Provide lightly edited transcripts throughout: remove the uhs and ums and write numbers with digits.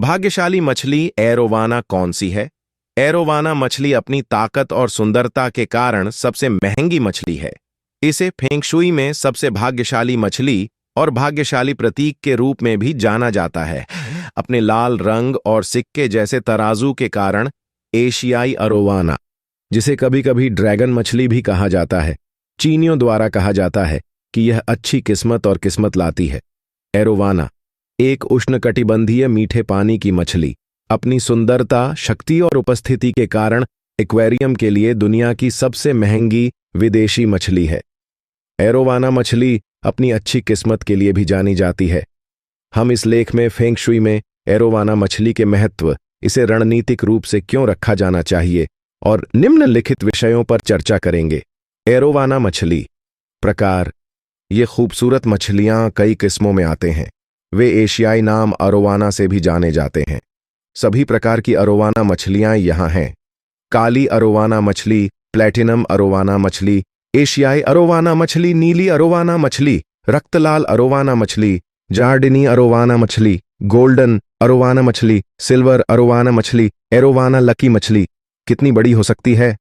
भाग्यशाली मछली एरोवाना कौन सी है? एरोवाना मछली अपनी ताकत और सुंदरता के कारण सबसे महंगी मछली है। इसे फेंगशुई में सबसे भाग्यशाली मछली और भाग्यशाली प्रतीक के रूप में भी जाना जाता है। अपने लाल रंग और सिक्के जैसे तराजू के कारण एशियाई अरोवाना, जिसे कभी कभी ड्रैगन मछली भी कहा जाता है, चीनियों द्वारा कहा जाता है कि यह अच्छी किस्मत और किस्मत लाती है। एरोवाना एक उष्णकटिबंधीय मीठे पानी की मछली अपनी सुंदरता, शक्ति और उपस्थिति के कारण एक्वेरियम के लिए दुनिया की सबसे महंगी विदेशी मछली है। एरोवाना मछली अपनी अच्छी किस्मत के लिए भी जानी जाती है। हम इस लेख में फेंगशुई में एरोवाना मछली के महत्व, इसे रणनीतिक रूप से क्यों रखा जाना चाहिए और निम्नलिखित विषयों पर चर्चा करेंगे। एरोवाना मछली प्रकार। ये खूबसूरत मछलियां कई किस्मों में आते हैं। वे एशियाई नाम अरोवाना से भी जाने जाते हैं। सभी प्रकार की अरोवाना मछलियां यहाँ हैं। काली अरोवाना मछली, प्लेटिनम अरोवाना मछली, एशियाई अरोवाना मछली, नीली अरोवाना मछली, रक्तलाल अरोवाना मछली, जार्डिनी अरोवाना मछली, गोल्डन अरोवाना मछली, सिल्वर अरोवाना मछली, एरोवाना लकी मछली। कितनी बड़ी हो सकती है?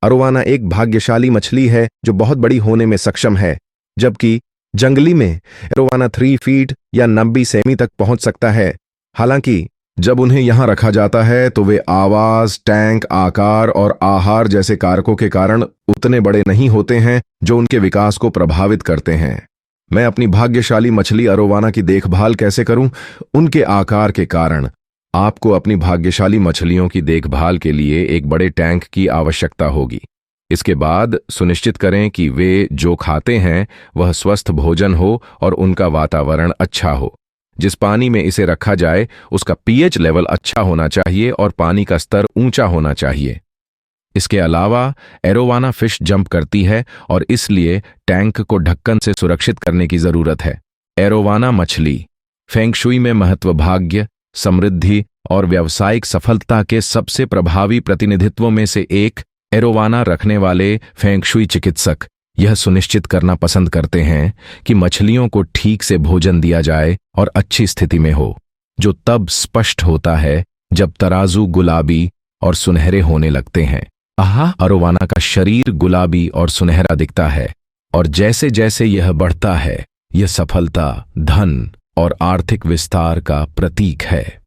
अरोवाना एक भाग्यशाली मछली है जो बहुत बड़ी होने में सक्षम है, जबकि जंगली में एरोवाना 3 फीट या 90 सेमी तक पहुंच सकता है। हालांकि जब उन्हें यहां रखा जाता है तो वे आवाज, टैंक, आकार और आहार जैसे कारकों के कारण उतने बड़े नहीं होते हैं जो उनके विकास को प्रभावित करते हैं। मैं अपनी भाग्यशाली मछली अरोवाना की देखभाल कैसे करूं? उनके आकार के कारण आपको अपनी भाग्यशाली मछलियों की देखभाल के लिए एक बड़े टैंक की आवश्यकता होगी। इसके बाद सुनिश्चित करें कि वे जो खाते हैं वह स्वस्थ भोजन हो और उनका वातावरण अच्छा हो। जिस पानी में इसे रखा जाए उसका पीएच लेवल अच्छा होना चाहिए और पानी का स्तर ऊंचा होना चाहिए। इसके अलावा एरोवाना फिश जंप करती है और इसलिए टैंक को ढक्कन से सुरक्षित करने की जरूरत है। एरोवाना मछली फेंगशुई में महत्व, भाग्य, समृद्धि और व्यावसायिक सफलता के सबसे प्रभावी प्रतिनिधित्वों में से एक। एरोवाना रखने वाले फेंगशुई चिकित्सक यह सुनिश्चित करना पसंद करते हैं कि मछलियों को ठीक से भोजन दिया जाए और अच्छी स्थिति में हो, जो तब स्पष्ट होता है जब तराजू गुलाबी और सुनहरे होने लगते हैं। अरोवाना का शरीर गुलाबी और सुनहरा दिखता है और जैसे जैसे यह बढ़ता है, यह सफलता, धन और आर्थिक विस्तार का प्रतीक है।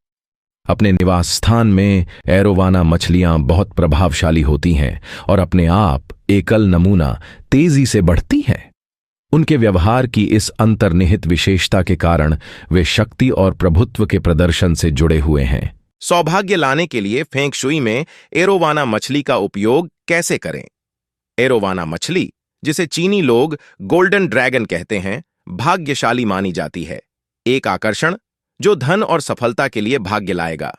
अपने निवास स्थान में एरोवाना मछलियां बहुत प्रभावशाली होती हैं और अपने आप एकल नमूना तेजी से बढ़ती हैं। उनके व्यवहार की इस अंतर्निहित विशेषता के कारण वे शक्ति और प्रभुत्व के प्रदर्शन से जुड़े हुए हैं। सौभाग्य लाने के लिए फेंगशुई में एरोवाना मछली का उपयोग कैसे करें? एरोवाना मछली, जिसे चीनी लोग गोल्डन ड्रैगन कहते हैं, भाग्यशाली मानी जाती है। एक आकर्षण जो धन और सफलता के लिए भाग्य लाएगा।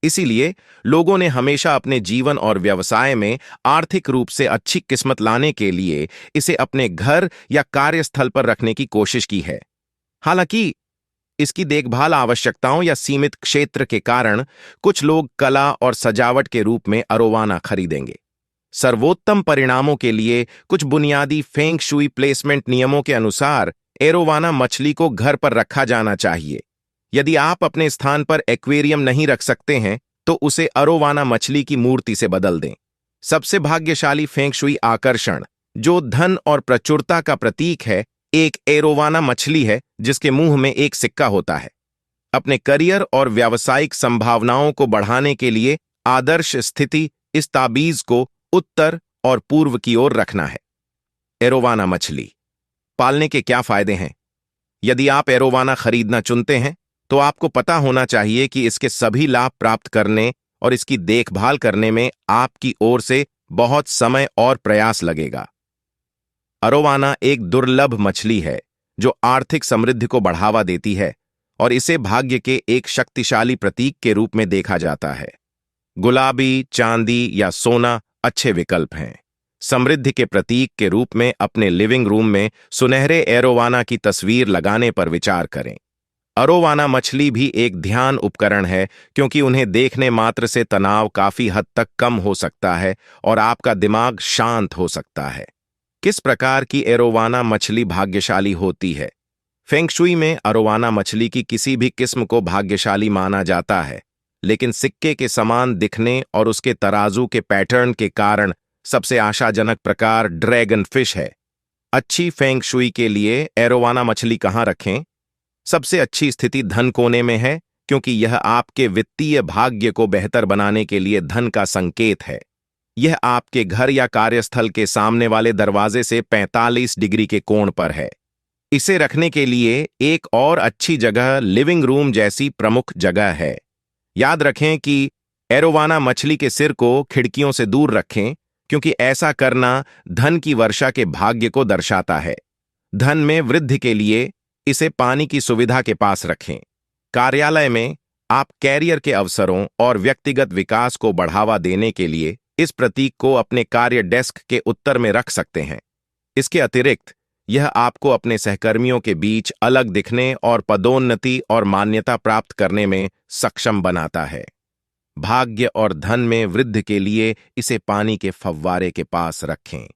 इसीलिए लोगों ने हमेशा अपने जीवन और व्यवसाय में आर्थिक रूप से अच्छी किस्मत लाने के लिए इसे अपने घर या कार्यस्थल पर रखने की कोशिश की है। हालांकि इसकी देखभाल आवश्यकताओं या सीमित क्षेत्र के कारण कुछ लोग कला और सजावट के रूप में अरोवाना खरीदेंगे। सर्वोत्तम परिणामों के लिए कुछ बुनियादी फेंग शुई प्लेसमेंट नियमों के अनुसार एरोवाना मछली को घर पर रखा जाना चाहिए। यदि आप अपने स्थान पर एक्वेरियम नहीं रख सकते हैं तो उसे अरोवाना मछली की मूर्ति से बदल दें। सबसे भाग्यशाली फेंग शुई आकर्षण, जो धन और प्रचुरता का प्रतीक है, एक एरोवाना मछली है जिसके मुंह में एक सिक्का होता है। अपने करियर और व्यावसायिक संभावनाओं को बढ़ाने के लिए आदर्श स्थिति इस ताबीज को उत्तर और पूर्व की ओर रखना है। एरोवाना मछली पालने के क्या फायदे हैं? यदि आप एरोवाना खरीदना चुनते हैं तो आपको पता होना चाहिए कि इसके सभी लाभ प्राप्त करने और इसकी देखभाल करने में आपकी ओर से बहुत समय और प्रयास लगेगा। अरोवाना एक दुर्लभ मछली है जो आर्थिक समृद्धि को बढ़ावा देती है और इसे भाग्य के एक शक्तिशाली प्रतीक के रूप में देखा जाता है। गुलाबी, चांदी या सोना अच्छे विकल्प हैं। समृद्धि के प्रतीक के रूप में अपने लिविंग रूम में सुनहरे एरोवाना की तस्वीर लगाने पर विचार करें। अरोवाना मछली भी एक ध्यान उपकरण है क्योंकि उन्हें देखने मात्र से तनाव काफी हद तक कम हो सकता है और आपका दिमाग शांत हो सकता है। किस प्रकार की एरोवाना मछली भाग्यशाली होती है? फेंग शुई में अरोवाना मछली की किसी भी किस्म को भाग्यशाली माना जाता है। लेकिन सिक्के के समान दिखने और उसके तराजू के पैटर्न के कारण सबसे आशाजनक प्रकार ड्रैगन फिश है। अच्छी फेंग शुई के लिए एरोवाना मछली कहाँ रखें? सबसे अच्छी स्थिति धन कोने में है, क्योंकि यह आपके वित्तीय भाग्य को बेहतर बनाने के लिए धन का संकेत है। यह आपके घर या कार्यस्थल के सामने वाले दरवाजे से 45 डिग्री के कोण पर है। इसे रखने के लिए एक और अच्छी जगह लिविंग रूम जैसी प्रमुख जगह है। याद रखें कि एरोवाना मछली के सिर को खिड़कियों से दूर रखें, क्योंकि ऐसा करना धन की वर्षा के भाग्य को दर्शाता है। धन में वृद्धि के लिए इसे पानी की सुविधा के पास रखें। कार्यालय में आप कैरियर के अवसरों और व्यक्तिगत विकास को बढ़ावा देने के लिए इस प्रतीक को अपने कार्य डेस्क के उत्तर में रख सकते हैं। इसके अतिरिक्त यह आपको अपने सहकर्मियों के बीच अलग दिखने और पदोन्नति और मान्यता प्राप्त करने में सक्षम बनाता है। भाग्य और धन में वृद्धि के लिए इसे पानी के फव्वारे के पास रखें।